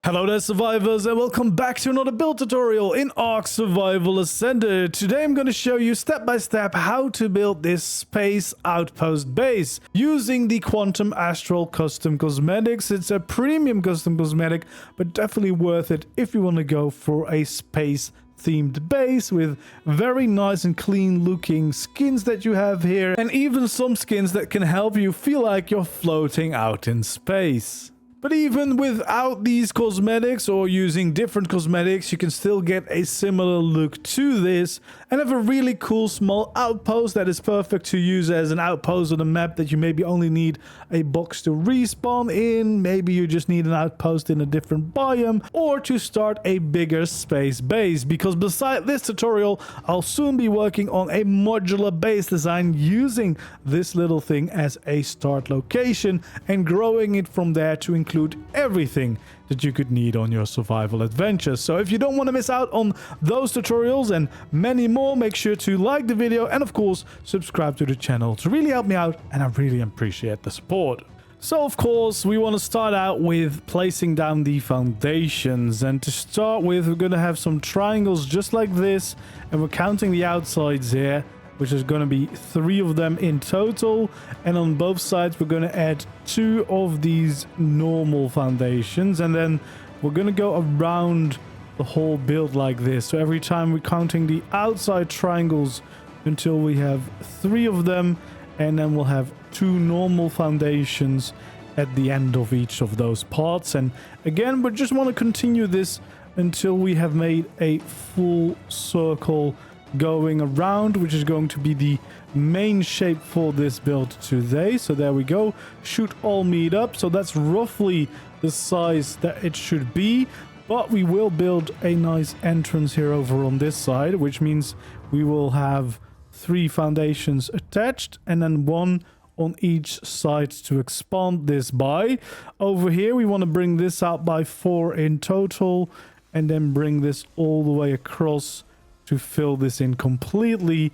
Hello there survivors, and welcome back to another build tutorial in ARK Survival Ascended. Today I'm going to show you step by step how to build this Space Outpost base using the Quantum Astral custom cosmetics. It's a premium custom cosmetic, but definitely worth it if you want to go for a space themed base with very nice and clean looking skins that you have here, and even some skins that can help you feel like you're floating out in space. But even without these cosmetics or using different cosmetics, you can still get a similar look to this and have a really cool small outpost that is perfect to use as an outpost on a map that you maybe only need a box to respawn in. Maybe you just need an outpost in a different biome, or to start a bigger space base, because beside this tutorial, I'll soon be working on a modular base design using this little thing as a start location and growing it from there to include everything that you could need on your survival adventure. So if you don't want to miss out on those tutorials and many more, make sure to like the video and of course subscribe to the channel to really help me out, and I really appreciate the support. So of course we want to start out with placing down the foundations, and to start with we're going to have some triangles just like this, and we're counting the outsides here, which is going to be 3 of them in total, and on both sides we're going to add 2 of these normal foundations, and then we're going to go around the whole build like this. So every time we're counting the outside triangles until we have 3 of them, and then we'll have 2 normal foundations at the end of each of those parts. And again, we just want to continue this until we have made a full circle going around, which is going to be the main shape for this build today. So there we go, should all meet up. So that's roughly the size that it should be, but we will build a nice entrance here over on this side, which means we will have 3 foundations attached and then 1 on each side to expand this by. Over here we want to bring this out by 4 in total, and then bring this all the way across to fill this in completely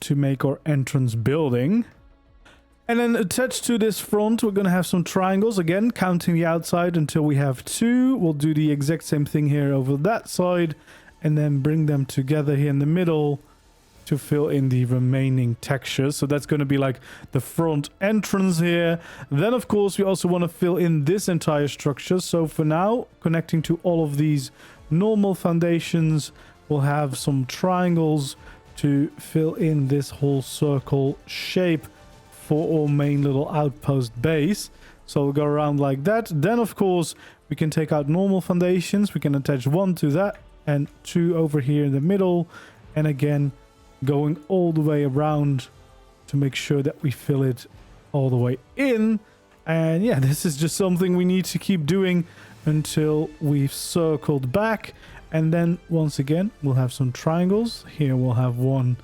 to make our entrance building. And then attached to this front we're going to have some triangles, again counting the outside until we have 2. We'll do the exact same thing here over that side, and then bring them together here in the middle to fill in the remaining textures. So that's going to be like the front entrance here. Then of course we also want to fill in this entire structure. So for now, connecting to all of these normal foundations, we'll have some triangles to fill in this whole circle shape for our main little outpost base. So we'll go around like that. Then of course we can take out normal foundations. We can attach 1 to that and 2 over here in the middle, and again going all the way around to make sure that we fill it all the way in. And yeah, this is just something we need to keep doing until we've circled back. And then once again we'll have some triangles here. We'll have 1,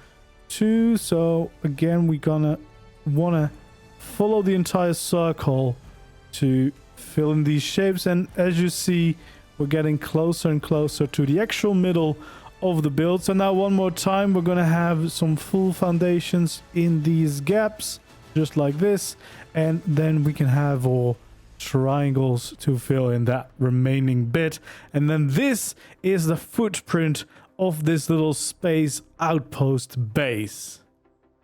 2. So again we're gonna want to follow the entire circle to fill in these shapes, and as you see we're getting closer and closer to the actual middle of the build. So now one more time we're gonna have some full foundations in these gaps just like this, and then we can have our triangles to fill in that remaining bit. And then this is the footprint of this little Space Outpost base.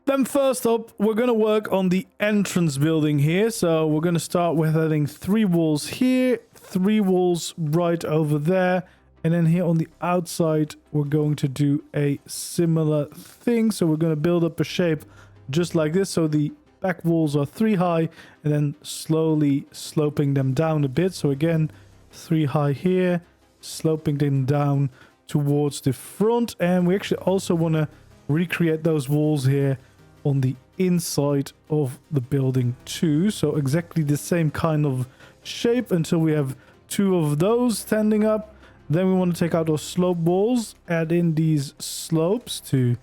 Then first up we're going to work on the entrance building here. So we're going to start with adding 3 walls here, 3 walls right over there, and then here on the outside we're going to do a similar thing. So we're going to build up a shape just like this. So the back walls are 3 high, and then slowly sloping them down a bit. So again 3 high here, sloping them down towards the front. And we actually also want to recreate those walls here on the inside of the building too. So exactly the same kind of shape until we have 2 of those standing up. Then we want to take out our slope walls, add in these slopes to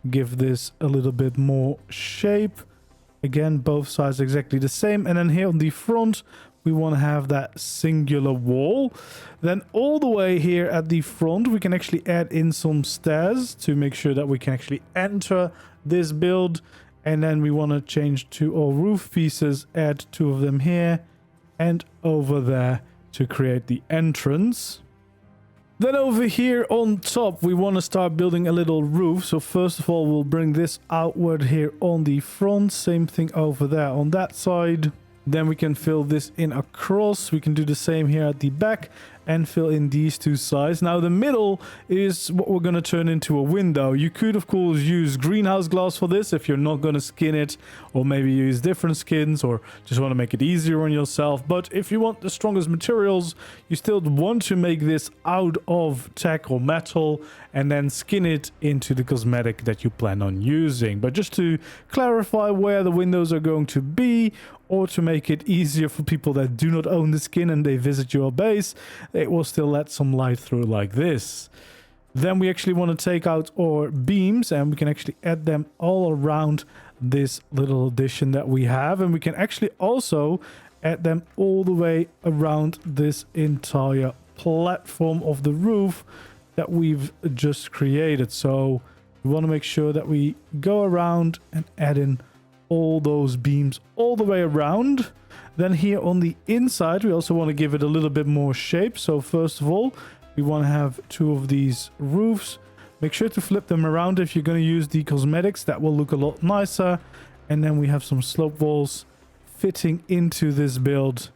give this a little bit more shape. Again, both sides exactly the same. And then here on the front we want to have that singular wall. Then all the way here at the front we can actually add in some stairs to make sure that we can actually enter this build. And then we want to change to our roof pieces, add 2 of them here and over there to create the entrance. Then over here on top, we want to start building a little roof. So first of all, we'll bring this outward here on the front. Same thing over there on that side. Then we can fill this in across. We can do the same here at the back and fill in these two sides. Now the middle is what we're going to turn into a window. You could of course use greenhouse glass for this if you're not going to skin it, or maybe use different skins, or just want to make it easier on yourself. But if you want the strongest materials, you still want to make this out of tech or metal and then skin it into the cosmetic that you plan on using. But just to clarify where the windows are going to be, or to make it easier for people that do not own the skin and they visit your base, it will still let some light through like this. Then we actually want to take out our beams, and we can actually add them all around this little addition that we have. And we can actually also add them all the way around this entire platform of the roof that we've just created. So we want to make sure that we go around and add in all those beams all the way around. Then here on the inside, we also want to give it a little bit more shape. So first of all, we want to have two of these roofs. Make sure to flip them around if you're going to use the cosmetics. That will look a lot nicer. And then we have some slope walls fitting into this build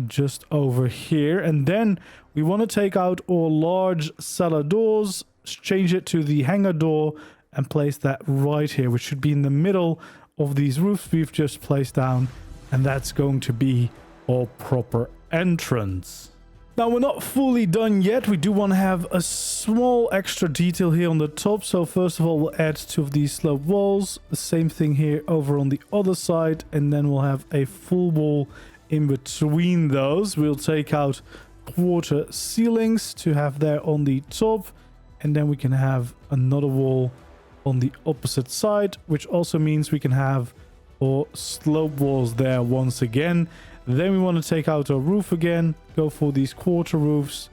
just over here. And then we want to take out our large cellar doors, change it to the hangar door, and place that right here, which should be in the middle of these roofs we've just placed down. And that's going to be our proper entrance. Now we're not fully done yet. We do want to have a small extra detail here on the top. So first of all, we'll add two of these slope walls. The same thing here over on the other side. And then we'll have a full wall in between those. We'll take out quarter ceilings to have there on the top. And then we can have another wall on the opposite side, which also means we can have our slope walls there once again. Then we want to take out our roof again, go for these quarter roofs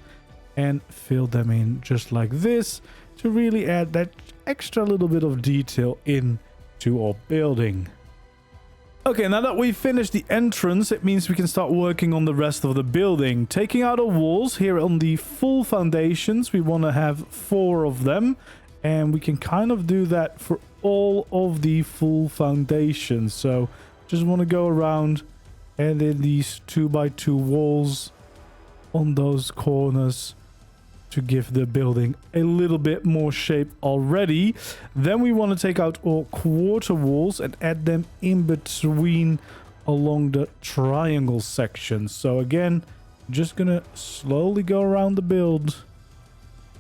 and fill them in just like this to really add that extra little bit of detail into our building. Okay, now that we've finished the entrance, it means we can start working on the rest of the building. Taking out our walls here on the full foundations, we want to have 4 of them. And we can kind of do that for all of the full foundations. So just want to go around and then these 2x2 walls on those corners to give the building a little bit more shape already. Then we want to take out our quarter walls and add them in between along the triangle sections. So again, just gonna slowly go around the build,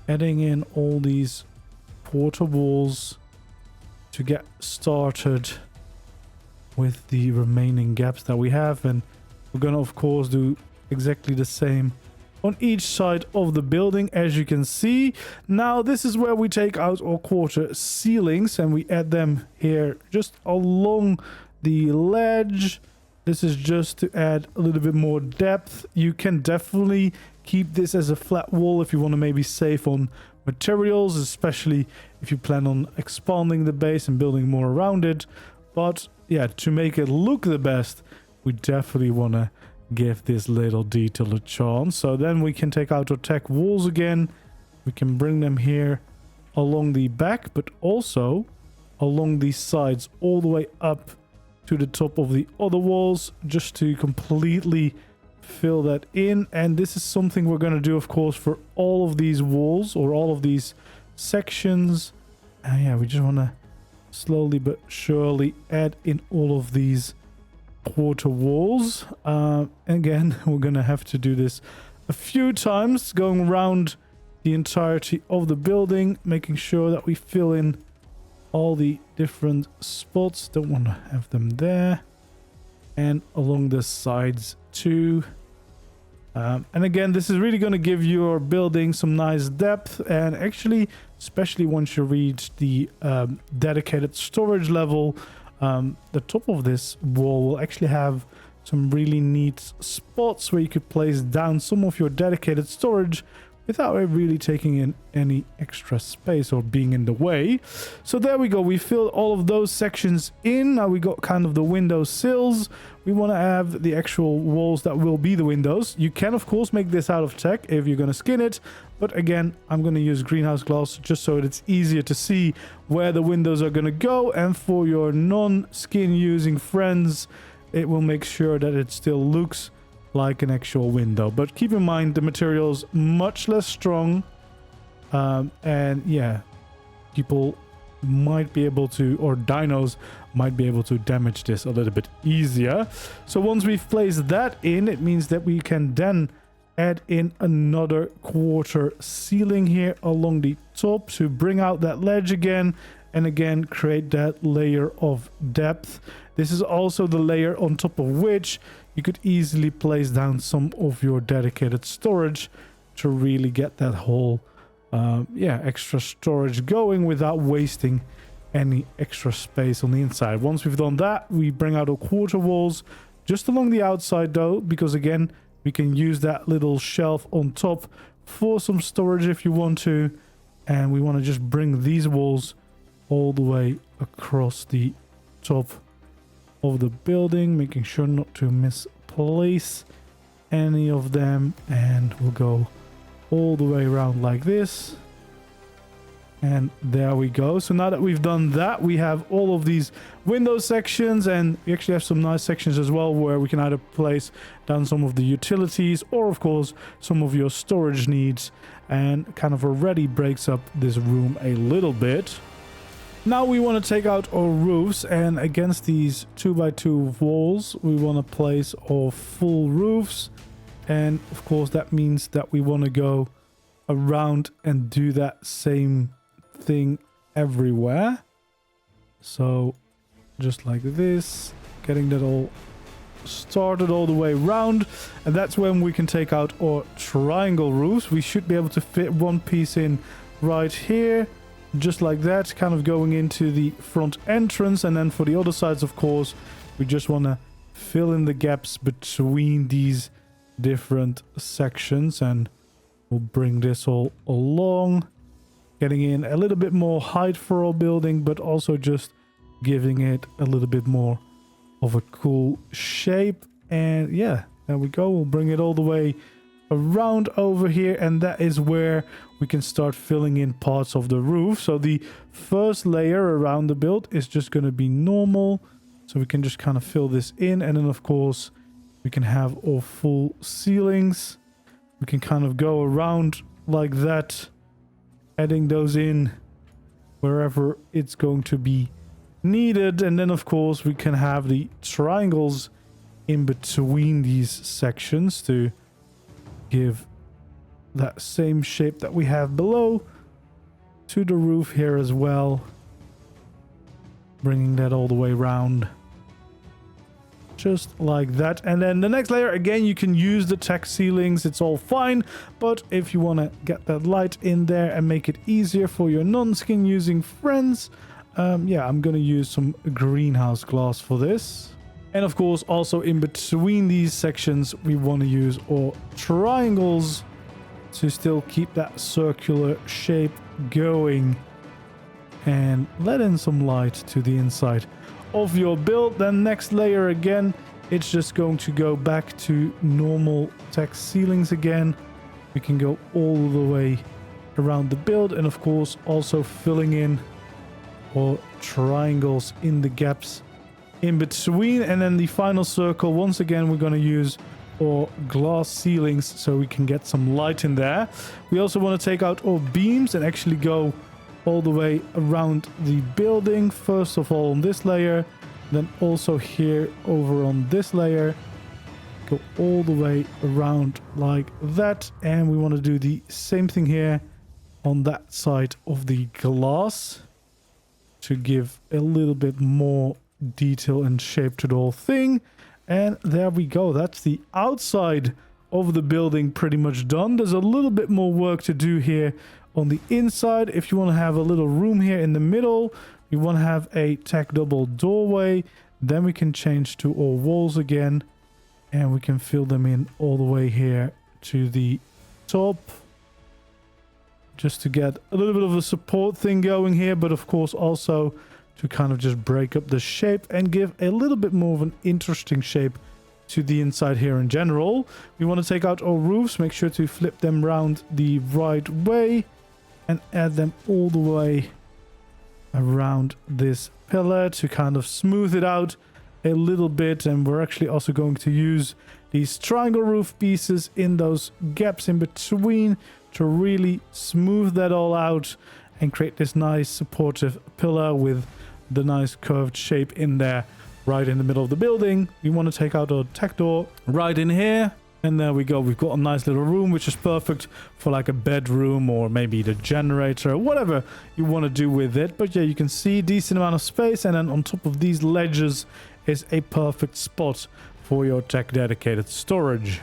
adding in all these quarter walls to get started with the remaining gaps that we have. And we're gonna of course do exactly the same on each side of the building, as you can see. Now this is where we take out our quarter ceilings and we add them here just along the ledge. This is just to add a little bit more depth. You can definitely keep this as a flat wall if you want to maybe save on materials, especially if you plan on expanding the base and building more around it. But yeah, to make it look the best, we definitely want to give this little detail a chance. So then we can take out our tech walls again. We can bring them here along the back, but also along these sides all the way up to the top of the other walls, just to completely fill that in. And this is something we're going to do of course for all of these walls or all of these sections. And yeah, we just want to slowly but surely add in all of these quarter walls. Again, we're going to have to do this a few times, going around the entirety of the building, making sure that we fill in all the different spots. Don't want to have them there, and along the sides too. And again, this is really going to give your building some nice depth, and actually, especially once you reach the dedicated storage level, the top of this wall will actually have some really neat spots where you could place down some of your dedicated storage without it really taking in any extra space or being in the way. So there we go. We filled all of those sections in. Now we got kind of the window sills. We want to have the actual walls that will be the windows. You can, of course, make this out of tech if you're going to skin it. But again, I'm going to use greenhouse glass just so it's easier to see where the windows are going to go. And for your non-skin using friends, it will make sure that it still looks like an actual window. But keep in mind, the material is much less strong. And yeah, people might be able to, or dinos might be able to damage this a little bit easier. So once we've placed that in, it means that we can then add in another quarter ceiling here along the top to bring out that ledge again, and again create that layer of depth. This is also the layer on top of which you could easily place down some of your dedicated storage to really get that whole extra storage going without wasting any extra space on the inside. Once we've done that, we bring out our quarter walls just along the outside though, because again, we can use that little shelf on top for some storage if you want to. And we want to just bring these walls all the way across the top of the building, making sure not to misplace any of them. And we'll go all the way around like this. And there we go. So now that we've done that, we have all of these window sections, and we actually have some nice sections as well where we can either place down some of the utilities or of course some of your storage needs, and kind of already breaks up this room a little bit. Now we want to take out our roofs, and against these 2x2 walls we want to place our full roofs. And of course that means that we want to go around and do that same thing everywhere. So just like this, getting that all started all the way around. And that's when we can take out our triangle roofs. We should be able to fit one piece in right here, just like that, kind of going into the front entrance. And then for the other sides, of course, we just want to fill in the gaps between these different sections, and we'll bring this all along, getting in a little bit more height for our building, but also just giving it a little bit more of a cool shape. And yeah, there we go. We'll bring it all the way around over here, and that is where we can start filling in parts of the roof. So the first layer around the build is just going to be normal, so we can just kind of fill this in. And then of course we can have our full ceilings. We can kind of go around like that, adding those in wherever it's going to be needed. And then of course we can have the triangles in between these sections to give that same shape that we have below to the roof here as well, bringing that all the way around just like that. And then the next layer, again, you can use the tech ceilings, it's all fine, but if you want to get that light in there and make it easier for your non-skin using friends, yeah, I'm gonna use some greenhouse glass for this. And of course, also in between these sections, we want to use our triangles to still keep that circular shape going and let in some light to the inside of your build. Then next layer, again, it's just going to go back to normal tech ceilings again. We can go all the way around the build, and of course also filling in our triangles in the gaps in between. And then the final circle, once again, we're going to use our glass ceilings so we can get some light in there. We also want to take out our beams and actually go all the way around the building. First of all on this layer, then also here over on this layer. Go all the way around like that. And we want to do the same thing here on that side of the glass to give a little bit more detail and shape to the whole thing. And there we go. That's the outside of the building pretty much done. There's a little bit more work to do here on the inside. If you want to have a little room here in the middle, you want to have a tack double doorway, then we can change to all walls again, and we can fill them in all the way here to the top. just to get a little bit of a support thing going here, but of course also to kind of just break up the shape and give a little bit more of an interesting shape to the inside here in general. We want to take out our roofs, make sure to flip them around the right way and add them all the way around this pillar to kind of smooth it out a little bit. And we're actually also going to use these triangle roof pieces in those gaps in between to really smooth that all out and create this nice supportive pillar with the nice curved shape in there right in the middle of the building. We want to take out our tech door right in here. And there we go. We've got a nice little room, which is perfect for like a bedroom or maybe the generator, whatever you want to do with it. But yeah, you can see decent amount of space. And then on top of these ledges is a perfect spot for your tech dedicated storage.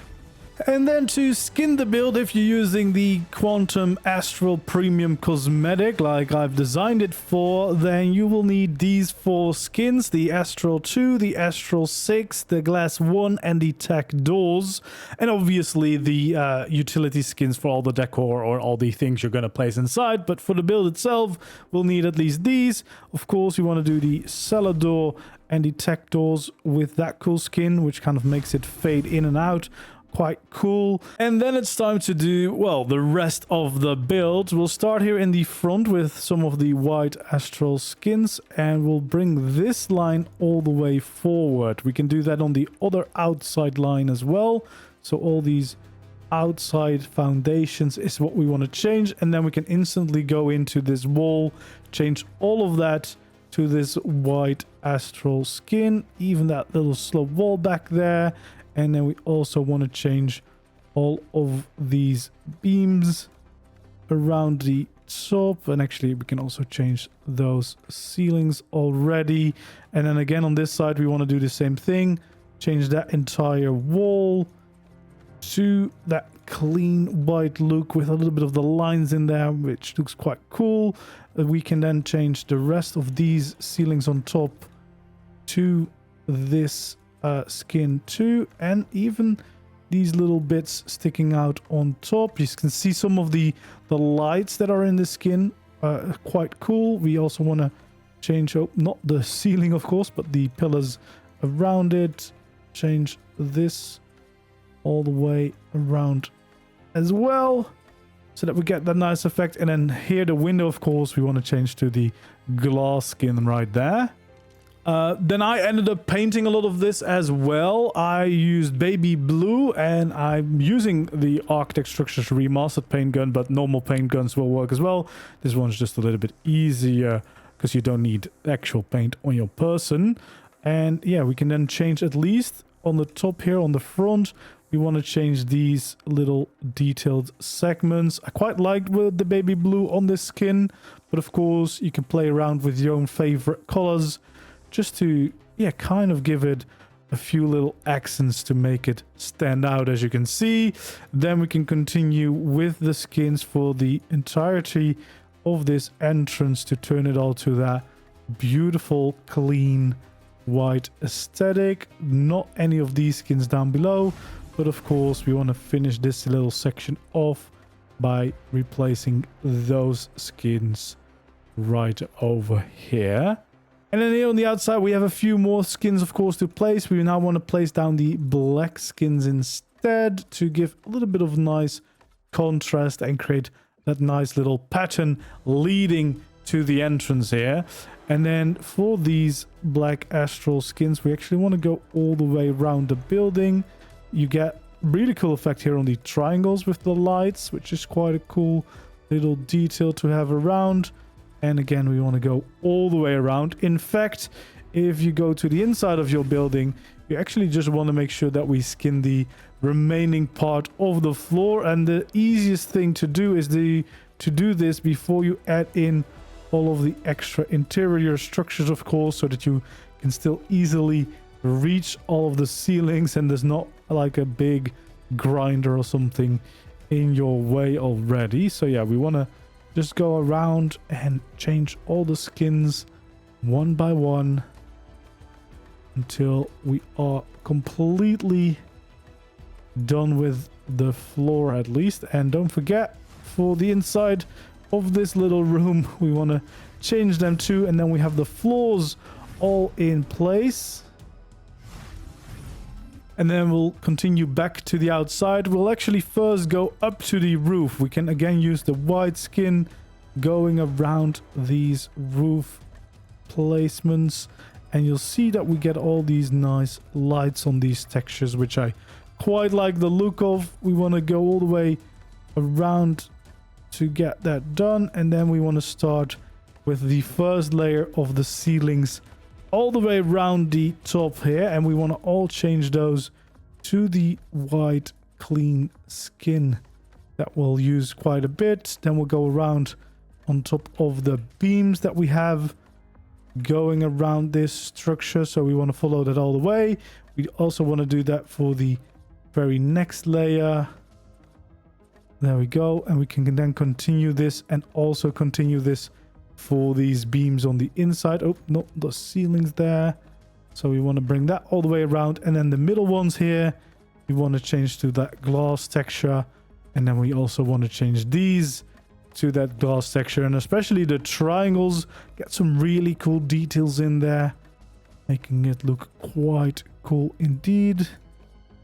And then to skin the build, if you're using the Quantum Astral Premium cosmetic like I've designed it for, then you will need these 4 skins: the Astral 2, the Astral 6, the Glass 1, and the Tech Doors. And obviously the utility skins for all the decor or all the things you're going to place inside. But for the build itself, we'll need at least these. Of course, we want to do the Cellar Door and the Tech Doors with that cool skin, which kind of makes it fade in and out. Quite cool. And then it's time to do, well, the rest of the build. We'll start here in the front with some of the white astral skins, and we'll bring this line all the way forward. We can do that on the other outside line as well. So all these outside foundations is what we want to change, and then we can instantly go into this wall, change all of that to this white astral skin, even that little slope wall back there. And then we also want to change all of these beams around the top. And actually, we can also change those ceilings already. And then again, on this side, we want to do the same thing. Change that entire wall to that clean white look with a little bit of the lines in there, which looks quite cool. We can then change the rest of these ceilings on top to this skin too, and even these little bits sticking out on top. You can see some of the lights that are in the skin, quite cool. We also want to change not the ceiling of course, but the pillars around it. Change this all the way around as well, so that we get that nice effect. And then here the window, of course, we want to change to the glass skin right there. Then I ended up painting a lot of this as well. I used baby blue, and I'm using the Architect Structures Remastered paint gun, but normal paint guns will work as well. This one's just a little bit easier because you don't need actual paint on your person. And yeah, we can then change, at least on the top here on the front, we want to change these little detailed segments. I quite liked with the baby blue on this skin, but of course you can play around with your own favorite colors, just to, yeah, kind of give it a few little accents to make it stand out, as you can see. Then we can continue with the skins for the entirety of this entrance to turn it all to that beautiful, clean, white aesthetic. Not any of these skins down below, but of course we want to finish this little section off by replacing those skins right over here. And then here on the outside, we have a few more skins, of course, to place. We now want to place down the black skins instead to give a little bit of nice contrast and create that nice little pattern leading to the entrance here. And then for these black astral skins, we actually want to go all the way around the building. You get really cool effect here on the triangles with the lights, which is quite a cool little detail to have around. And again, we want to go all the way around. In fact, if you go to the inside of your building, you actually just want to make sure that we skin the remaining part of the floor. And the easiest thing to do is to do this before you add in all of the extra interior structures, of course, so that you can still easily reach all of the ceilings and there's not like a big grinder or something in your way already. So yeah, we want to just go around and change all the skins one by one until we are completely done with the floor at least. And don't forget, for the inside of this little room. We want to change them too, and then we have the floors all in place. And then we'll continue back to the outside. We'll actually first go up to the roof. We can again use the white skin going around these roof placements, and you'll see that we get all these nice lights on these textures, which I quite like the look of. We want to go all the way around to get that done, and then we want to start with the first layer of the ceilings all the way around the top here, and we want to all change those to the white clean skin. That we'll use quite a bit. Then we'll go around on top of the beams that we have going around this structure, so we want to follow that all the way. We also want to do that for the very next layer. There we go, and we can then continue this and also continue this for these beams on the inside. Oh no, the ceilings there, so we want to bring that all the way around, and then the middle ones here we want to change to that glass texture, and then we also want to change these to that glass texture, and especially the triangles get some really cool details in there, making it look quite cool indeed.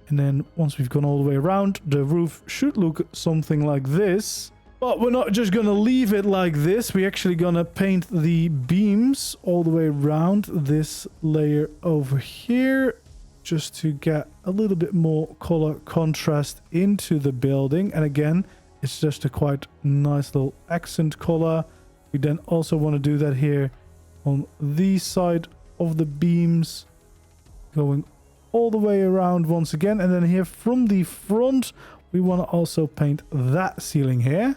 And then once we've gone all the way around, the roof should look something like this. But we're not just gonna leave it like this. We're actually gonna paint the beams all the way around this layer over here, just to get a little bit more color contrast into the building. And again, it's just a quite nice little accent color. We then also want to do that here on the side of the beams, going all the way around once again. And then here from the front, we want to also paint that ceiling here.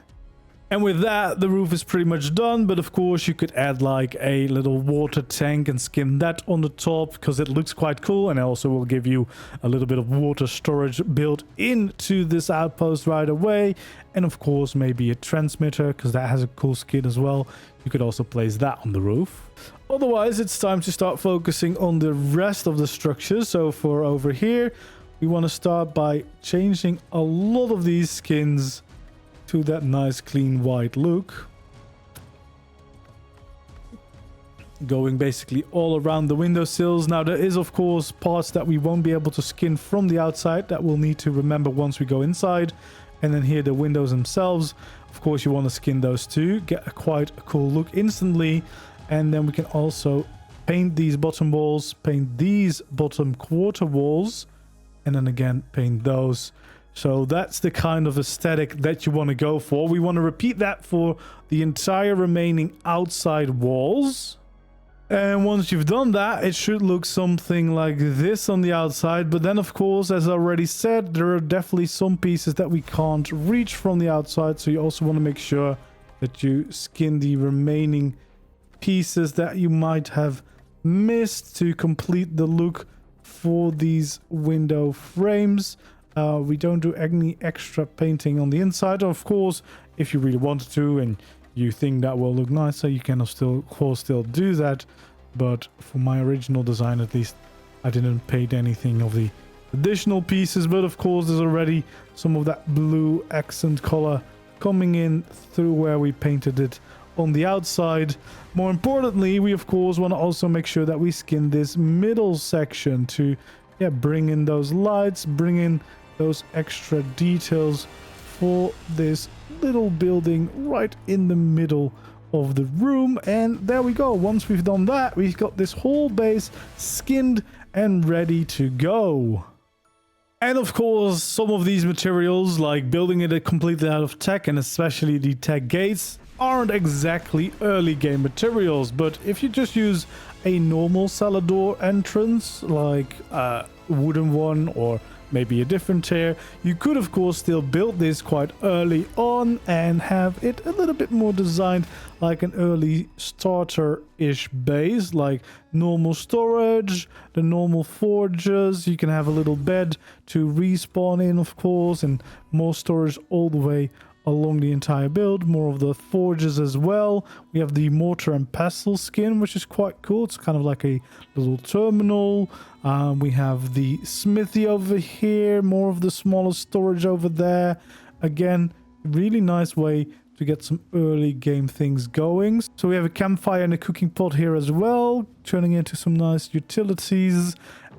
And with that, the roof is pretty much done. But of course, you could add like a little water tank and skin that on the top, because it looks quite cool. And also will give you a little bit of water storage built into this outpost right away. And of course, maybe a transmitter, because that has a cool skin as well. You could also place that on the roof. Otherwise, it's time to start focusing on the rest of the structure. So for over here, we want to start by changing a lot of these skins to that nice clean white look, going basically all around the windowsills. Now there is of course parts that we won't be able to skin from the outside that we'll need to remember once we go inside. And then here the windows themselves, of course you want to skin those too, get a quite a cool look instantly. And then we can also paint these bottom walls, paint these bottom quarter walls, and then again paint those. So that's the kind of aesthetic that you want to go for. We want to repeat that for the entire remaining outside walls. And once you've done that, it should look something like this on the outside. But then, of course, as I already said, there are definitely some pieces that we can't reach from the outside. So you also want to make sure that you skin the remaining pieces that you might have missed to complete the look for these window frames. We don't do any extra painting on the inside. Of course, if you really wanted to and you think that will look nicer, you can still do that. But for my original design, at least, I didn't paint anything of the additional pieces. But of course, there's already some of that blue accent color coming in through where we painted it on the outside. More importantly, we of course want to also make sure that we skin this middle section to bring in those lights, bring in those extra details for this little building right in the middle of the room. And there we go. Once we've done that, we've got this whole base skinned and ready to go. And of course, some of these materials, like building it completely out of tech, and especially the tech gates, aren't exactly early game materials. But if you just use a normal cellar door entrance, like a wooden one or maybe a different tier, you could of course still build this quite early on and have it a little bit more designed like an early starter-ish base, like normal storage, the normal forges. You can have a little bed to respawn in, of course, and more storage all the way along the entire build. More of the forges as well. We have the mortar and pestle skin, which is quite cool. It's kind of like a little terminal. We have the smithy over here, more of the smaller storage over there. Again, Really nice way to get some early game things going. So we have a campfire and a cooking pot here as well, turning into some nice utilities.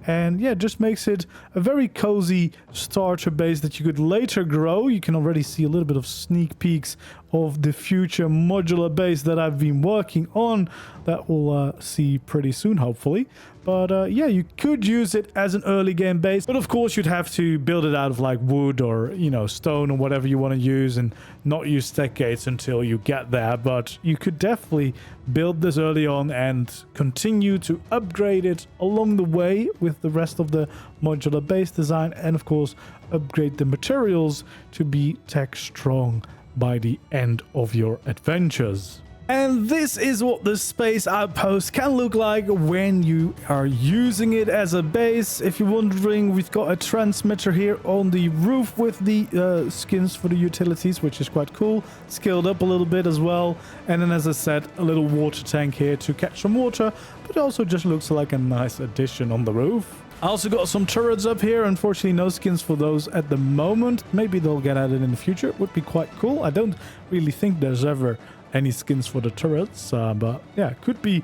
And yeah, just makes it a very cozy starter base that you could later grow. You can already see a little bit of sneak peeks of the future modular base that I've been working on that we'll see pretty soon, hopefully. But yeah, you could use it as an early game base, but of course you'd have to build it out of like wood or, you know, stone or whatever you want to use, and not use stack gates until you get there. But you could definitely build this early on and continue to upgrade it along the way with the rest of the modular base design, and of course upgrade the materials to be tech strong by the end of your adventures. And this is what the Space Outpost can look like when you are using it as a base. If you're wondering, we've got a transmitter here on the roof with the skins for the utilities, which is quite cool. Scaled up a little bit as well. And then, as I said, a little water tank here to catch some water, but it also just looks like a nice addition on the roof. I also got some turrets up here. Unfortunately, no skins for those at the moment. Maybe they'll get added in the future. It would be quite cool. I don't really think there's ever any skins for the turrets, but yeah, could be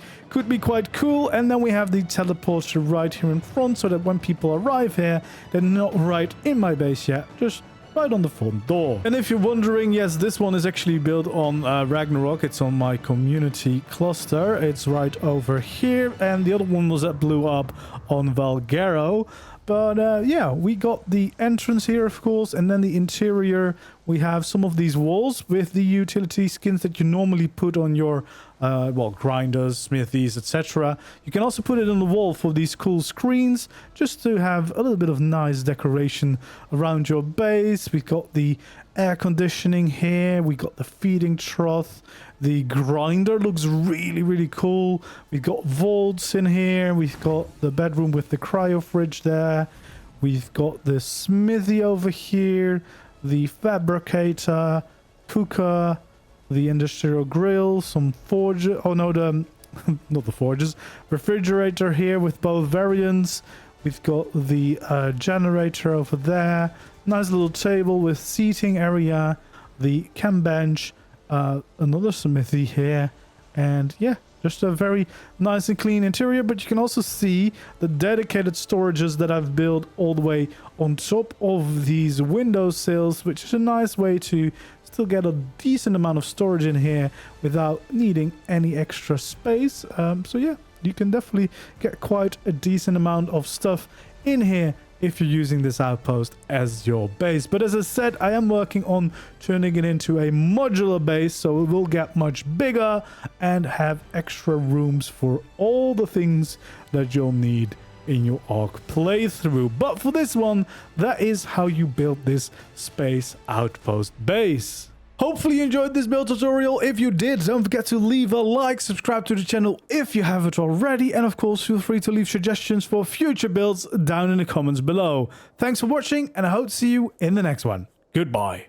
quite cool. And then we have the teleporter right here in front, so that when people arrive here, they're not right in my base yet, just right on the front door. And if you're wondering, yes, this one is actually built on Ragnarok. It's on my community cluster. It's right over here, and the other one was that blew up on Valgero. But yeah, we got the entrance here, of course, and then the interior. We have some of these walls with the utility skins that you normally put on your, well, grinders, smithies, etc. You can also put it on the wall for these cool screens, just to have a little bit of nice decoration around your base. We've got the air conditioning here. We got the feeding trough. The grinder looks really cool. We've got vaults in here. We've got the bedroom with the cryo fridge there. We've got the smithy over here, the fabricator, cooker, the industrial grill, some forge. Oh no, the not the forges. Refrigerator here with both variants. We've got the generator over there. Nice little table with seating area. The cam bench. Another smithy here, and yeah, just a very nice and clean interior. But you can also see the dedicated storages that I've built all the way on top of these windowsills, which is a nice way to still get a decent amount of storage in here without needing any extra space. So yeah, you can definitely get quite a decent amount of stuff in here if you're using this outpost as your base. But as I said, I am working on turning it into a modular base, so it will get much bigger and have extra rooms for all the things that you'll need in your ARK playthrough. But for this one, that is how you build this Space Outpost base. Hopefully you enjoyed this build tutorial. If you did, don't forget to leave a like, subscribe to the channel if you haven't already, and of course feel free to leave suggestions for future builds down in the comments below. Thanks for watching, and I hope to see you in the next one. Goodbye.